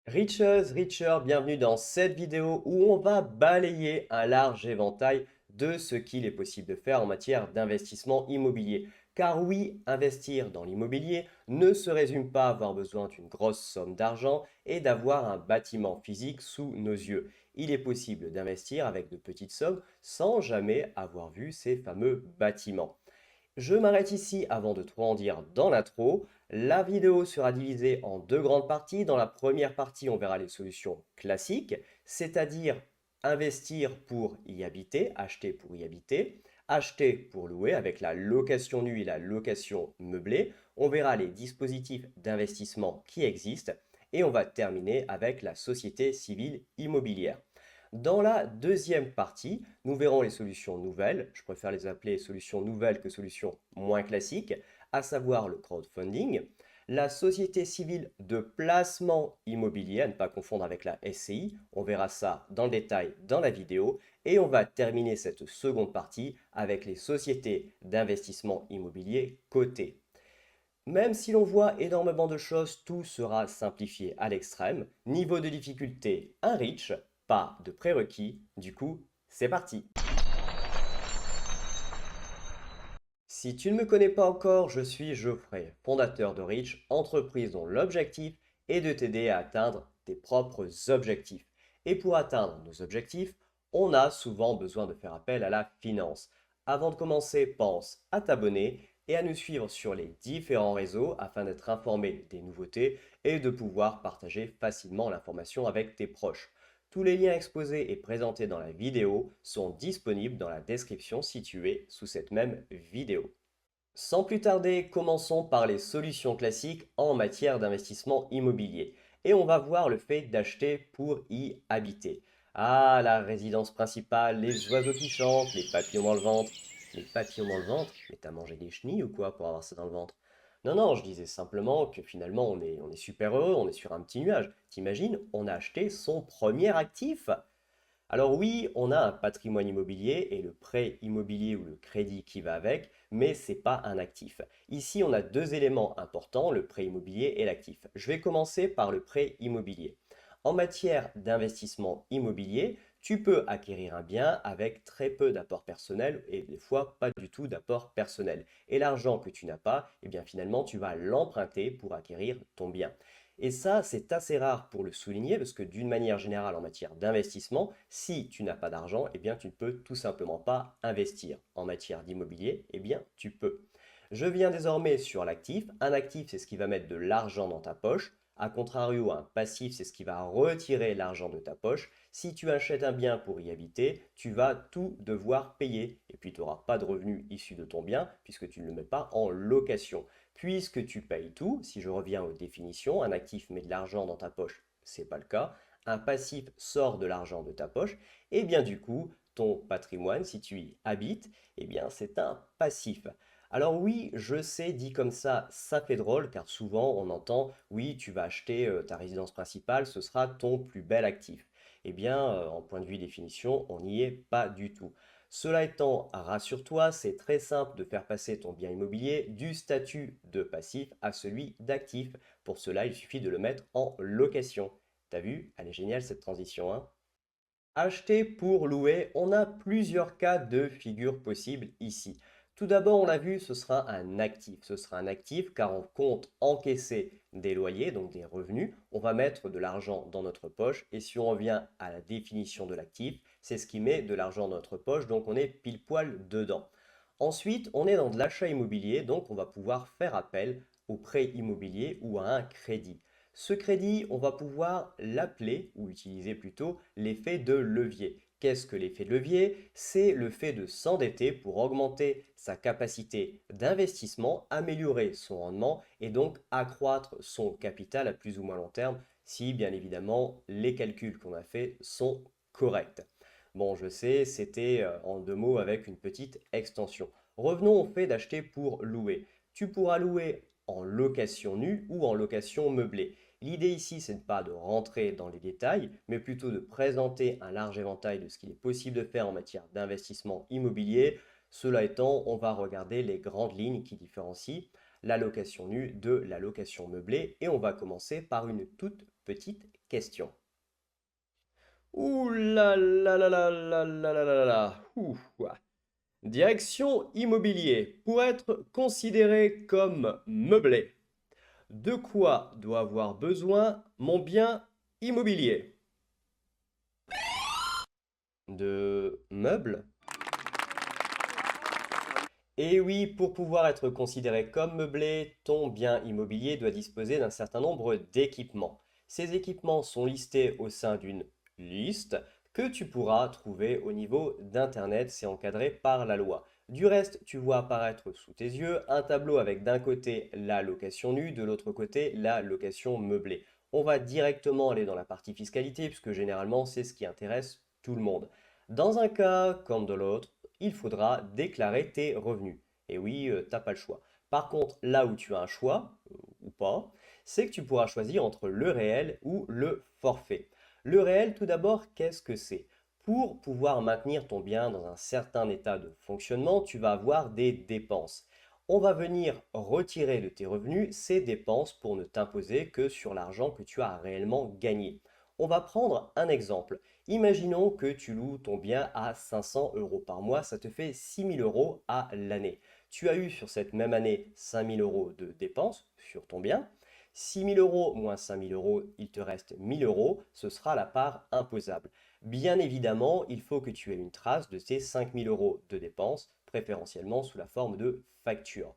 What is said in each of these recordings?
Richeuse, Richer, bienvenue dans cette vidéo où on va balayer un large éventail de ce qu'il est possible de faire en matière d'investissement immobilier. Car oui, investir dans l'immobilier ne se résume pas à avoir besoin d'une grosse somme d'argent et d'avoir un bâtiment physique sous nos yeux. Il est possible d'investir avec de petites sommes sans jamais avoir vu ces fameux bâtiments. Je m'arrête ici avant de trop en dire dans l'intro. La vidéo sera divisée en deux grandes parties. Dans la première partie, on verra les solutions classiques, c'est-à-dire investir pour y habiter, acheter pour y habiter, acheter pour louer avec la location nue et la location meublée. On verra les dispositifs d'investissement qui existent et on va terminer avec la société civile immobilière. Dans la deuxième partie, nous verrons les solutions nouvelles, je préfère les appeler solutions nouvelles que solutions moins classiques, à savoir le crowdfunding, la société civile de placement immobilier, à ne pas confondre avec la SCI, on verra ça dans le détail dans la vidéo, et on va terminer cette seconde partie avec les sociétés d'investissement immobilier cotées. Même si l'on voit énormément de choses, tout sera simplifié à l'extrême. Niveau de difficulté, un reach, pas de prérequis. Du coup, c'est parti. Si tu ne me connais pas encore, je suis Geoffrey, fondateur de Reach, entreprise dont l'objectif est de t'aider à atteindre tes propres objectifs. Et pour atteindre nos objectifs, on a souvent besoin de faire appel à la finance. Avant de commencer, pense à t'abonner et à nous suivre sur les différents réseaux afin d'être informé des nouveautés et de pouvoir partager facilement l'information avec tes proches. Tous les liens exposés et présentés dans la vidéo sont disponibles dans la description située sous cette même vidéo. Sans plus tarder, commençons par les solutions classiques en matière d'investissement immobilier. Et on va voir le fait d'acheter pour y habiter. Ah, la résidence principale, les oiseaux qui chantent, les papillons dans le ventre. Les papillons dans le ventre? Mais t'as mangé des chenilles ou quoi pour avoir ça dans le ventre? Non, non, je disais simplement que finalement on est super heureux, on est sur un petit nuage. T'imagines, on a acheté son premier actif. Alors oui, on a un patrimoine immobilier et le prêt immobilier ou le crédit qui va avec, mais ce n'est pas un actif. Ici, on a deux éléments importants, le prêt immobilier et l'actif. Je vais commencer par le prêt immobilier. En matière d'investissement immobilier, tu peux acquérir un bien avec très peu d'apport personnel et des fois pas du tout d'apport personnel. Et l'argent que tu n'as pas, eh bien finalement, tu vas l'emprunter pour acquérir ton bien. Et ça, c'est assez rare pour le souligner parce que d'une manière générale en matière d'investissement, si tu n'as pas d'argent, eh bien tu ne peux tout simplement pas investir. En matière d'immobilier, eh bien tu peux. Je viens désormais sur l'actif. Un actif, c'est ce qui va mettre de l'argent dans ta poche. A contrario, un passif, c'est ce qui va retirer l'argent de ta poche. Si tu achètes un bien pour y habiter, tu vas tout devoir payer. Et puis tu n'auras pas de revenus issus de ton bien puisque tu ne le mets pas en location. Puisque tu payes tout, si je reviens aux définitions, un actif met de l'argent dans ta poche, c'est pas le cas. Un passif sort de l'argent de ta poche. Et bien du coup, ton patrimoine, si tu y habites, eh bien c'est un passif. Alors oui, je sais, dit comme ça fait drôle, car souvent on entend, oui, tu vas acheter ta résidence principale, ce sera ton plus bel actif. Eh bien, en point de vue définition, on n'y est pas du tout. Cela étant, rassure-toi, c'est très simple de faire passer ton bien immobilier du statut de passif à celui d'actif. Pour cela, il suffit de le mettre en location. T'as vu? Elle est géniale cette transition, hein? Acheter pour louer, on a plusieurs cas de figure possibles ici. Tout d'abord, on l'a vu, ce sera un actif. Ce sera un actif car on compte encaisser des loyers, donc des revenus. On va mettre de l'argent dans notre poche. Et si on revient à la définition de l'actif, c'est ce qui met de l'argent dans notre poche, donc on est pile poil dedans. Ensuite, on est dans de l'achat immobilier, donc on va pouvoir faire appel au prêt immobilier ou à un crédit. Ce crédit, on va pouvoir l'appeler, ou utiliser plutôt, l'effet de levier. Qu'est-ce que l'effet de levier? C'est le fait de s'endetter pour augmenter sa capacité d'investissement, améliorer son rendement et donc accroître son capital à plus ou moins long terme si bien évidemment les calculs qu'on a faits sont corrects. Bon, je sais, c'était en deux mots avec une petite extension. Revenons au fait d'acheter pour louer. Tu pourras louer en location nue ou en location meublée. L'idée ici, c'est de pas de rentrer dans les détails, mais plutôt de présenter un large éventail de ce qu'il est possible de faire en matière d'investissement immobilier. Cela étant, on va regarder les grandes lignes qui différencient la location nue de la location meublée et on va commencer par une toute petite question. Ouh là là là là là là là là là. Ouh, ouah. Direction immobilier. Pour être considéré comme meublé, de quoi doit avoir besoin mon bien immobilier? De meubles? Et oui, pour pouvoir être considéré comme meublé, ton bien immobilier doit disposer d'un certain nombre d'équipements. Ces équipements sont listés au sein d'une liste que tu pourras trouver au niveau d'Internet, c'est encadré par la loi. Du reste, tu vois apparaître sous tes yeux un tableau avec d'un côté la location nue, de l'autre côté la location meublée. On va directement aller dans la partie fiscalité puisque généralement c'est ce qui intéresse tout le monde. Dans un cas comme dans l'autre, il faudra déclarer tes revenus. Et oui, t'as pas le choix. Par contre, là où tu as un choix, ou pas, c'est que tu pourras choisir entre le réel ou le forfait. Le réel, tout d'abord, qu'est-ce que c'est? Pour pouvoir maintenir ton bien dans un certain état de fonctionnement, tu vas avoir des dépenses. On va venir retirer de tes revenus ces dépenses pour ne t'imposer que sur l'argent que tu as réellement gagné. On va prendre un exemple. Imaginons que tu loues ton bien à 500 euros par mois, ça te fait 6 000 euros à l'année. Tu as eu sur cette même année 5 000 euros de dépenses sur ton bien. 6 000 euros moins 5 000 euros, il te reste 1 000 euros, ce sera la part imposable. Bien évidemment, il faut que tu aies une trace de ces 5 000 euros de dépenses, préférentiellement sous la forme de facture.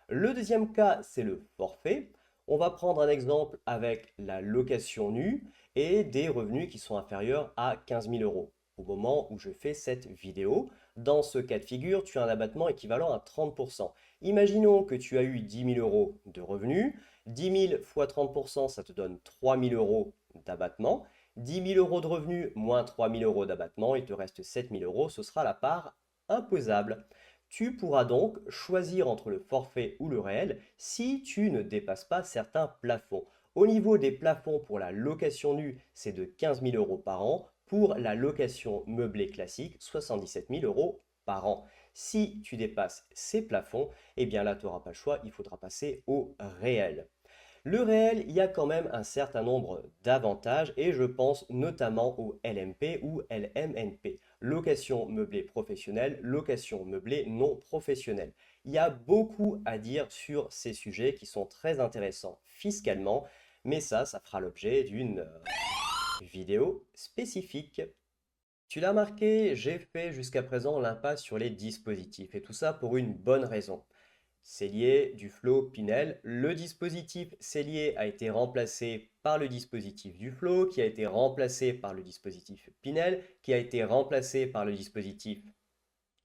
Le deuxième cas, c'est le forfait. On va prendre un exemple avec la location nue et des revenus qui sont inférieurs à 15 000 euros. Au moment où je fais cette vidéo, dans ce cas de figure, tu as un abattement équivalent à 30%. Imaginons que tu as eu 10 000 euros de revenus. 10 000 fois 30%, ça te donne 3 000 euros d'abattement. 10 000 euros de revenus moins 3 000 euros d'abattement, il te reste 7 000 euros, ce sera la part imposable. Tu pourras donc choisir entre le forfait ou le réel si tu ne dépasses pas certains plafonds. Au niveau des plafonds pour la location nue, c'est de 15 000 euros par an. Pour la location meublée classique, 77 000 euros par an. Si tu dépasses ces plafonds, eh bien là, tu n'auras pas le choix, il faudra passer au réel. Le réel, il y a quand même un certain nombre d'avantages et je pense notamment au LMP ou LMNP, location meublée professionnelle, location meublée non professionnelle. Il y a beaucoup à dire sur ces sujets qui sont très intéressants fiscalement, mais ça fera l'objet d'une vidéo spécifique. Tu l'as remarqué, j'ai fait jusqu'à présent l'impasse sur les dispositifs et tout ça pour une bonne raison. Cellier du flot Pinel. Le dispositif Cellier a été remplacé par le dispositif du flot, qui a été remplacé par le dispositif Pinel, qui a été remplacé par le dispositif...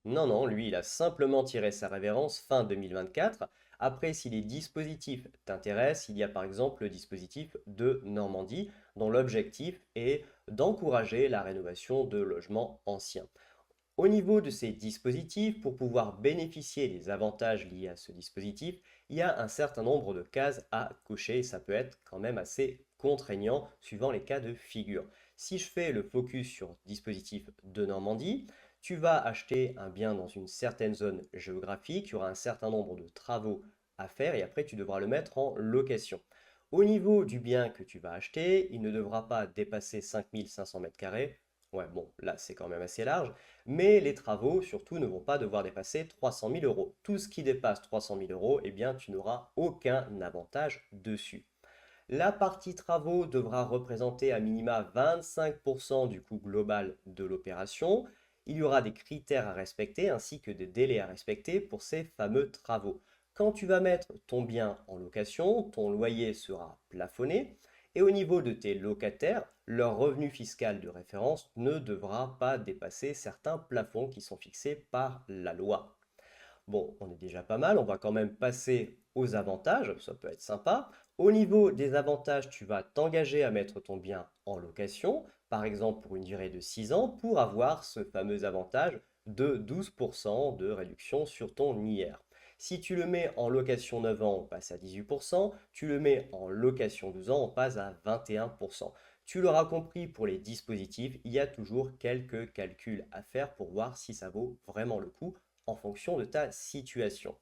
Non, non, lui, il a simplement tiré sa révérence fin 2024. Après, si les dispositifs t'intéressent, il y a par exemple le dispositif de Normandie, dont l'objectif est d'encourager la rénovation de logements anciens. Au niveau de ces dispositifs, pour pouvoir bénéficier des avantages liés à ce dispositif, il y a un certain nombre de cases à cocher et ça peut être quand même assez contraignant suivant les cas de figure. Si je fais le focus sur dispositif de Normandie, tu vas acheter un bien dans une certaine zone géographique, il y aura un certain nombre de travaux à faire et après tu devras le mettre en location. Au niveau du bien que tu vas acheter, il ne devra pas dépasser 5500 m². Ouais, bon, là c'est quand même assez large. Mais les travaux, surtout, ne vont pas devoir dépasser 300 000 euros. Tout ce qui dépasse 300 000 euros, eh bien, tu n'auras aucun avantage dessus. La partie travaux devra représenter à minima 25% du coût global de l'opération. Il y aura des critères à respecter ainsi que des délais à respecter pour ces fameux travaux. Quand tu vas mettre ton bien en location, ton loyer sera plafonné et au niveau de tes locataires, leur revenu fiscal de référence ne devra pas dépasser certains plafonds qui sont fixés par la loi. Bon, on est déjà pas mal, on va quand même passer aux avantages, ça peut être sympa. Au niveau des avantages, tu vas t'engager à mettre ton bien en location, par exemple pour une durée de 6 ans, pour avoir ce fameux avantage de 12% de réduction sur ton IR. Si tu le mets en location 9 ans, on passe à 18%, tu le mets en location 12 ans, on passe à 21%. Tu l'auras compris, pour les dispositifs, il y a toujours quelques calculs à faire pour voir si ça vaut vraiment le coup en fonction de ta situation.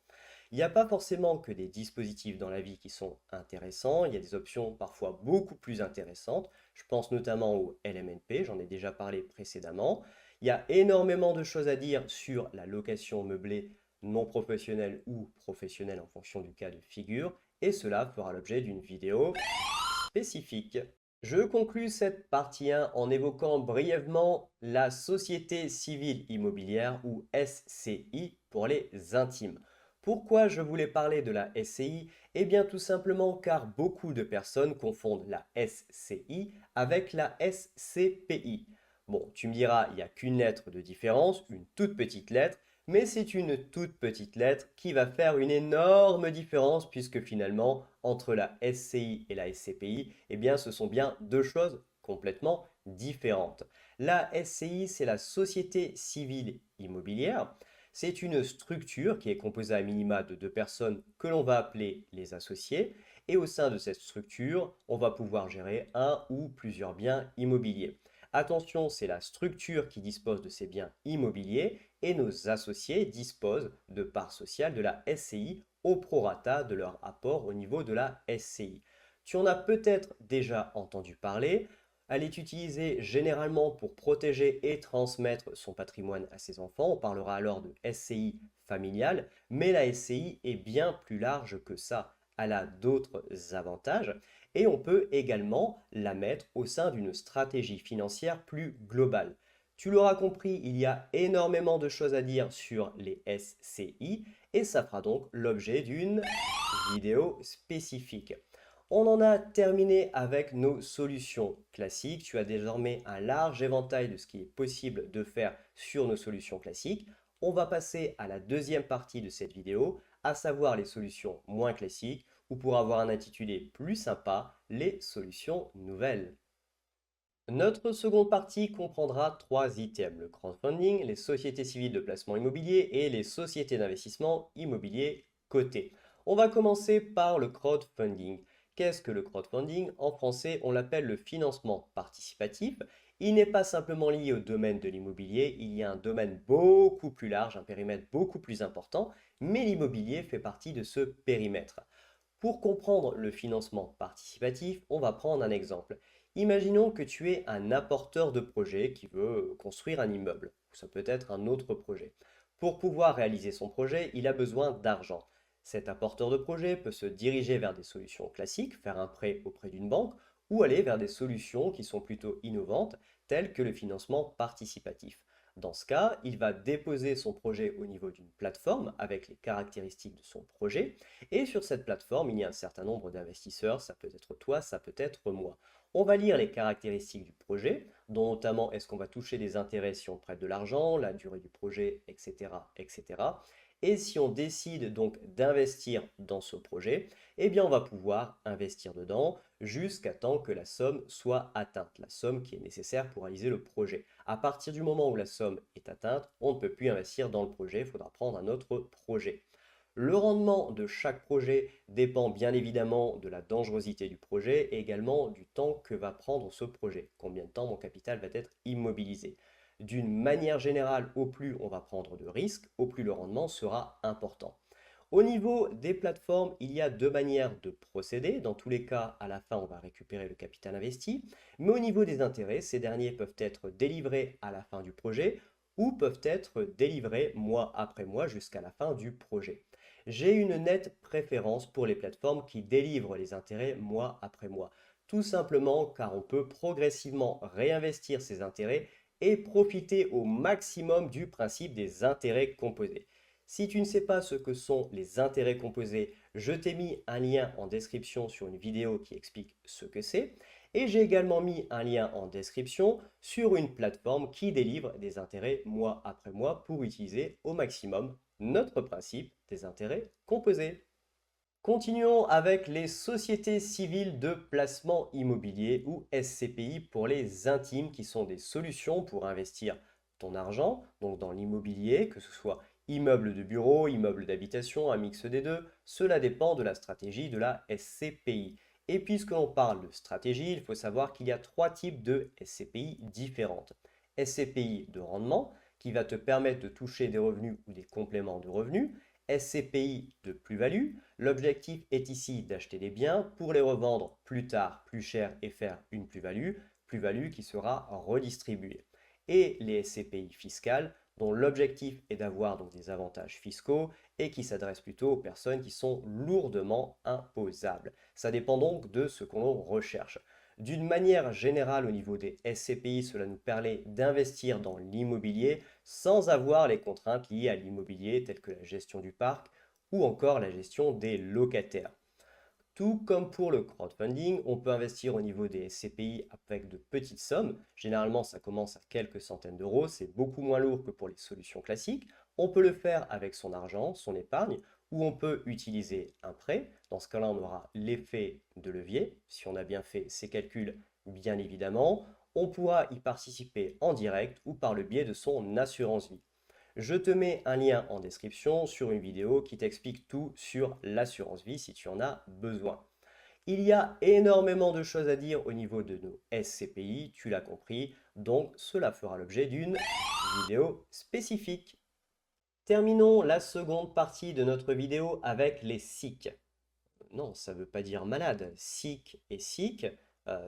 Il n'y a pas forcément que des dispositifs dans la vie qui sont intéressants, il y a des options parfois beaucoup plus intéressantes. Je pense notamment au LMNP, j'en ai déjà parlé précédemment. Il y a énormément de choses à dire sur la location meublée non professionnelle ou professionnelle en fonction du cas de figure, et cela fera l'objet d'une vidéo spécifique. Je conclus cette partie 1 en évoquant brièvement la Société civile immobilière ou SCI pour les intimes. Pourquoi je voulais parler de la SCI? Eh bien tout simplement car beaucoup de personnes confondent la SCI avec la SCPI. Bon, tu me diras, il n'y a qu'une lettre de différence, une toute petite lettre, mais c'est une toute petite lettre qui va faire une énorme différence puisque finalement, entre la SCI et la SCPI, eh bien, ce sont bien deux choses complètement différentes. La SCI, c'est la Société civile immobilière. C'est une structure qui est composée à minima de deux personnes que l'on va appeler les associés. Et au sein de cette structure, on va pouvoir gérer un ou plusieurs biens immobiliers. Attention, c'est la structure qui dispose de ces biens immobiliers et nos associés disposent de parts sociales de la SCI au prorata de leur apport au niveau de la SCI. Tu en as peut-être déjà entendu parler. Elle est utilisée généralement pour protéger et transmettre son patrimoine à ses enfants. On parlera alors de SCI familiale, mais la SCI est bien plus large que ça. Elle a d'autres avantages et on peut également la mettre au sein d'une stratégie financière plus globale. Tu l'auras compris, il y a énormément de choses à dire sur les SCI et ça fera donc l'objet d'une vidéo spécifique. On en a terminé avec nos solutions classiques. Tu as désormais un large éventail de ce qui est possible de faire sur nos solutions classiques. On va passer à la deuxième partie de cette vidéo, à savoir les solutions moins classiques, ou pour avoir un intitulé plus sympa, les solutions nouvelles. Notre seconde partie comprendra trois items, le crowdfunding, les sociétés civiles de placement immobilier et les sociétés d'investissement immobilier cotées. On va commencer par le crowdfunding. Qu'est-ce que le crowdfunding? En français, on l'appelle le financement participatif. Il n'est pas simplement lié au domaine de l'immobilier, il y a un domaine beaucoup plus large, un périmètre beaucoup plus important, mais l'immobilier fait partie de ce périmètre. Pour comprendre le financement participatif, on va prendre un exemple. Imaginons que tu es un apporteur de projet qui veut construire un immeuble, ou ça peut être un autre projet. Pour pouvoir réaliser son projet, il a besoin d'argent. Cet apporteur de projet peut se diriger vers des solutions classiques, faire un prêt auprès d'une banque, ou aller vers des solutions qui sont plutôt innovantes, telles que le financement participatif. Dans ce cas, il va déposer son projet au niveau d'une plateforme avec les caractéristiques de son projet, et sur cette plateforme, il y a un certain nombre d'investisseurs, ça peut être toi, ça peut être moi. On va lire les caractéristiques du projet, dont notamment est-ce qu'on va toucher des intérêts si on prête de l'argent, la durée du projet, etc., etc. Et si on décide donc d'investir dans ce projet, eh bien on va pouvoir investir dedans jusqu'à temps que la somme soit atteinte, la somme qui est nécessaire pour réaliser le projet. À partir du moment où la somme est atteinte, on ne peut plus investir dans le projet, il faudra prendre un autre projet. Le rendement de chaque projet dépend bien évidemment de la dangerosité du projet et également du temps que va prendre ce projet. Combien de temps mon capital va être immobilisé. D'une manière générale, au plus on va prendre de risques, au plus le rendement sera important. Au niveau des plateformes, il y a deux manières de procéder. Dans tous les cas, à la fin, on va récupérer le capital investi. Mais au niveau des intérêts, ces derniers peuvent être délivrés à la fin du projet ou peuvent être délivrés mois après mois jusqu'à la fin du projet. J'ai une nette préférence pour les plateformes qui délivrent les intérêts mois après mois. Tout simplement car on peut progressivement réinvestir ces intérêts et profiter au maximum du principe des intérêts composés. Si tu ne sais pas ce que sont les intérêts composés, je t'ai mis un lien en description sur une vidéo qui explique ce que c'est. Et j'ai également mis un lien en description sur une plateforme qui délivre des intérêts mois après mois pour utiliser au maximum notre principe des intérêts composés. Continuons avec les sociétés civiles de placement immobilier ou SCPI pour les intimes qui sont des solutions pour investir ton argent, donc dans l'immobilier, que ce soit immeuble de bureau, immeuble d'habitation, un mix des deux, cela dépend de la stratégie de la SCPI. Et puisque l'on parle de stratégie, il faut savoir qu'il y a trois types de SCPI différentes. SCPI de rendement, qui va te permettre de toucher des revenus ou des compléments de revenus. SCPI de plus-value. L'objectif est ici d'acheter des biens pour les revendre plus tard, plus cher et faire une plus-value, plus-value qui sera redistribuée. Et les SCPI fiscales, dont l'objectif est d'avoir donc des avantages fiscaux et qui s'adressent plutôt aux personnes qui sont lourdement imposables. Ça dépend donc de ce qu'on recherche. D'une manière générale, au niveau des SCPI, cela nous permet d'investir dans l'immobilier sans avoir les contraintes liées à l'immobilier, telles que la gestion du parc ou encore la gestion des locataires. Tout comme pour le crowdfunding, on peut investir au niveau des SCPI avec de petites sommes. Généralement, ça commence à quelques centaines d'euros. C'est beaucoup moins lourd que pour les solutions classiques. On peut le faire avec son argent, son épargne, ou on peut utiliser un prêt. Dans ce cas-là, on aura l'effet de levier. Si on a bien fait ses calculs, bien évidemment. On pourra y participer en direct ou par le biais de son assurance vie. Je te mets un lien en description sur une vidéo qui t'explique tout sur l'assurance vie si tu en as besoin. Il y a énormément de choses à dire au niveau de nos SCPI, tu l'as compris, donc cela fera l'objet d'une vidéo spécifique. Terminons la seconde partie de notre vidéo avec les SIC. Non, ça ne veut pas dire malade. SIC et SIC,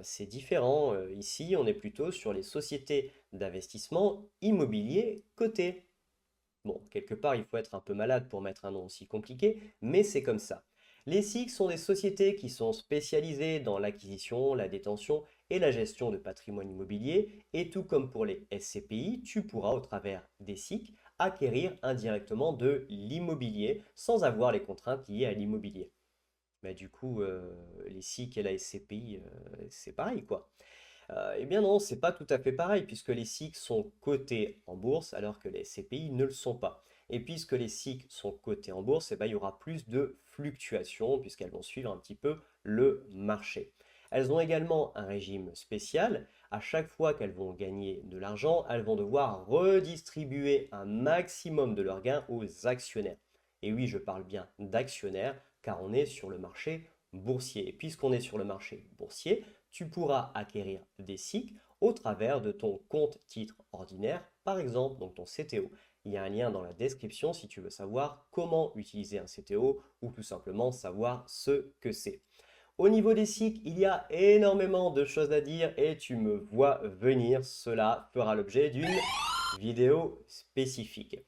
c'est différent. Ici, on est plutôt sur les sociétés d'investissement immobilier cotées. Bon, quelque part, il faut être un peu malade pour mettre un nom aussi compliqué, mais c'est comme ça. Les SIC sont des sociétés qui sont spécialisées dans l'acquisition, la détention et la gestion de patrimoine immobilier, et tout comme pour les SCPI, tu pourras au travers des SIC acquérir indirectement de l'immobilier sans avoir les contraintes liées à l'immobilier. Mais du coup, les SIC et la SCPI, c'est pareil quoi. Eh bien non, c'est pas tout à fait pareil puisque les SIC sont cotés en bourse alors que les SCPI ne le sont pas. Et puisque les SIC sont cotés en bourse, eh ben, il y aura plus de fluctuations puisqu'elles vont suivre un petit peu le marché. Elles ont également un régime spécial. À chaque fois qu'elles vont gagner de l'argent, elles vont devoir redistribuer un maximum de leurs gains aux actionnaires. Et oui, je parle bien d'actionnaires car on est sur le marché boursier. Et puisqu'on est sur le marché boursier, tu pourras acquérir des SIC au travers de ton compte titre ordinaire, par exemple, donc ton CTO. Il y a un lien dans la description si tu veux savoir comment utiliser un CTO ou tout simplement savoir ce que c'est. Au niveau des SIC, il y a énormément de choses à dire et tu me vois venir. Cela fera l'objet d'une vidéo spécifique.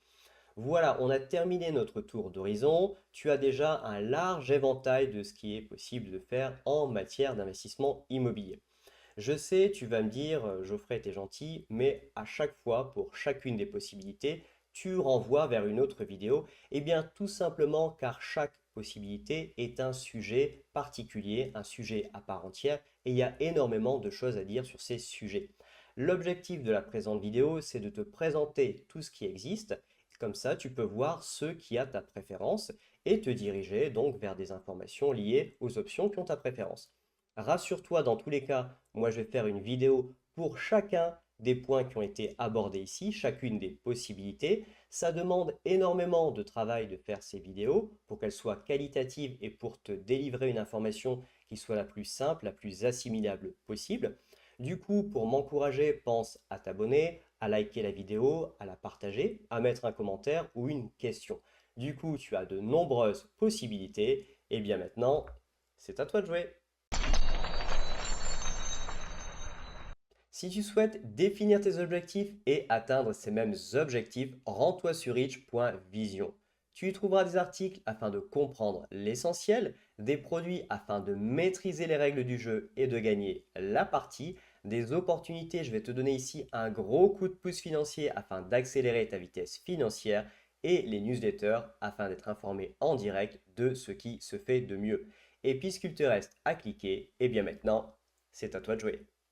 Voilà, on a terminé notre tour d'horizon. Tu as déjà un large éventail de ce qui est possible de faire en matière d'investissement immobilier. Je sais, tu vas me dire, Geoffrey, t'es gentil, mais à chaque fois, pour chacune des possibilités, tu renvoies vers une autre vidéo. Eh bien, tout simplement car chaque possibilité est un sujet particulier, un sujet à part entière, et il y a énormément de choses à dire sur ces sujets. L'objectif de la présente vidéo, c'est de te présenter tout ce qui existe. Comme ça, tu peux voir ce qui a ta préférence et te diriger donc vers des informations liées aux options qui ont ta préférence. Rassure-toi, dans tous les cas, moi je vais faire une vidéo pour chacun des points qui ont été abordés ici, chacune des possibilités. Ça demande énormément de travail de faire ces vidéos pour qu'elles soient qualitatives et pour te délivrer une information qui soit la plus simple, la plus assimilable possible. Du coup, pour m'encourager, pense à t'abonner, à liker la vidéo, à la partager, à mettre un commentaire ou une question. Du coup, tu as de nombreuses possibilités. Et bien maintenant, c'est à toi de jouer. Si tu souhaites définir tes objectifs et atteindre ces mêmes objectifs, rends-toi sur rich.vision. Tu y trouveras des articles afin de comprendre l'essentiel, des produits afin de maîtriser les règles du jeu et de gagner la partie, des opportunités, je vais te donner ici un gros coup de pouce financier afin d'accélérer ta vitesse financière et les newsletters afin d'être informé en direct de ce qui se fait de mieux. Et puisqu'il te reste à cliquer, et bien maintenant, c'est à toi de jouer.